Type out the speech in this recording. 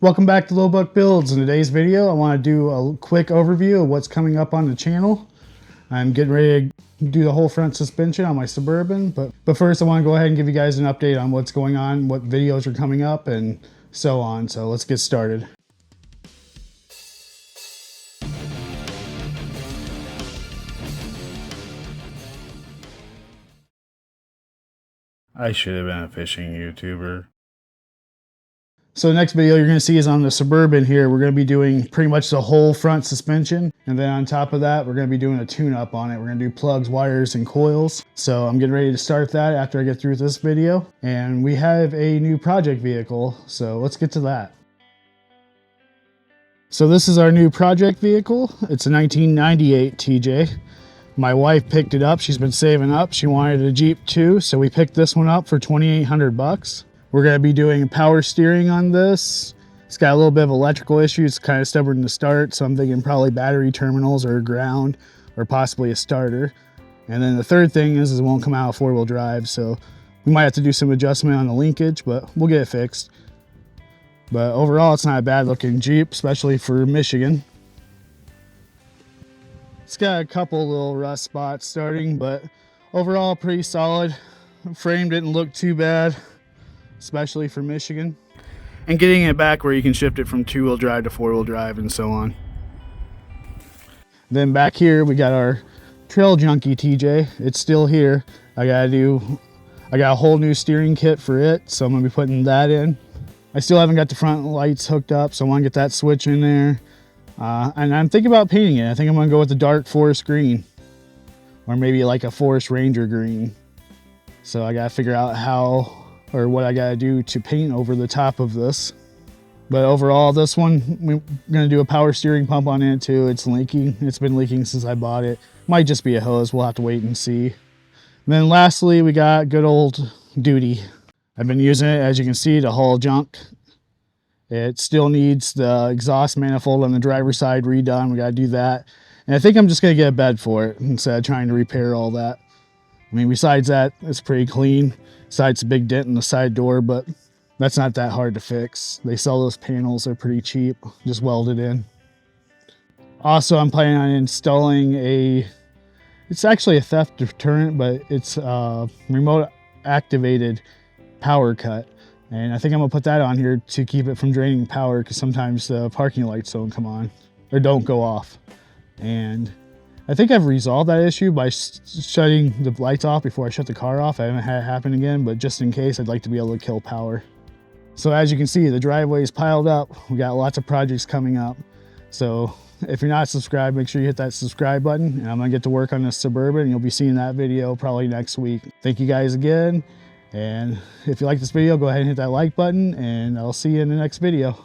Welcome back to Low Buck Builds. In today's video, I want to do a quick overview of what's coming up on the channel. I'm getting ready to do the whole front suspension on my Suburban, but first I want to go ahead and give you guys an update on what's going on, what videos are coming up, and so on. So let's get started. I should have been a fishing YouTuber. So the next video you're going to see is on the Suburban here. We're going to be doing pretty much the whole front suspension. And then on top of that, we're going to be doing a tune-up on it. We're going to do plugs, wires, and coils. So I'm getting ready to start that after I get through this video. And we have a new project vehicle. So let's get to that. So this is our new project vehicle. It's a 1998 TJ. My wife picked it up. She's been saving up. She wanted a Jeep too. So we picked this one up for 2,800 bucks. We're going to be doing power steering on this. It's got a little bit of electrical issues. It's kind of stubborn to start, so I'm thinking probably battery terminals or ground or possibly a starter. And then the third thing is it won't come out of four-wheel drive, so we might have to do some adjustment on the linkage, but we'll get it fixed. But overall, it's not a bad looking Jeep, especially for Michigan. It's got a couple little rust spots starting, but overall pretty solid. Frame didn't look too bad, especially for Michigan. And getting it back where you can shift it from two-wheel drive to four-wheel drive and so on. Then back here we got our Trail Junkie TJ. It's still here. I got a whole new steering kit for it, so I'm gonna be putting that in. I still haven't got the front lights hooked up, so I want to get that switch in there. And I'm thinking about painting it. I think I'm gonna go with the dark forest green, or maybe like a forest ranger green. So I gotta figure out how or what I gotta do to paint over the top of this. But overall, this one, we're gonna do a power steering pump on it too. It's leaking. It's been leaking since I bought it. Might just be a hose. We'll have to wait and see. And then lastly, we got good old Duty. I've been using it, as you can see, to haul junk. It still needs the exhaust manifold on the driver's side redone. We gotta do that. And I think I'm just gonna get a bed for it instead of trying to repair all that. I mean, besides that, it's pretty clean. Besides a big dent in the side door, but that's not that hard to fix. They sell those panels, they're pretty cheap, just weld it in. Also, I'm planning on installing it's actually a theft deterrent, but it's a remote activated power cut. And I think I'm gonna put that on here to keep it from draining power, because sometimes the parking lights don't come on or don't go off. And I think I've resolved that issue by shutting the lights off before I shut the car off. I haven't had it happen again, but just in case, I'd like to be able to kill power. So as you can see, the driveway is piled up. We got lots of projects coming up. So if you're not subscribed, make sure you hit that subscribe button, and I'm gonna get to work on this Suburban, and you'll be seeing that video probably next week. Thank you guys again. And if you like this video, go ahead and hit that like button, and I'll see you in the next video.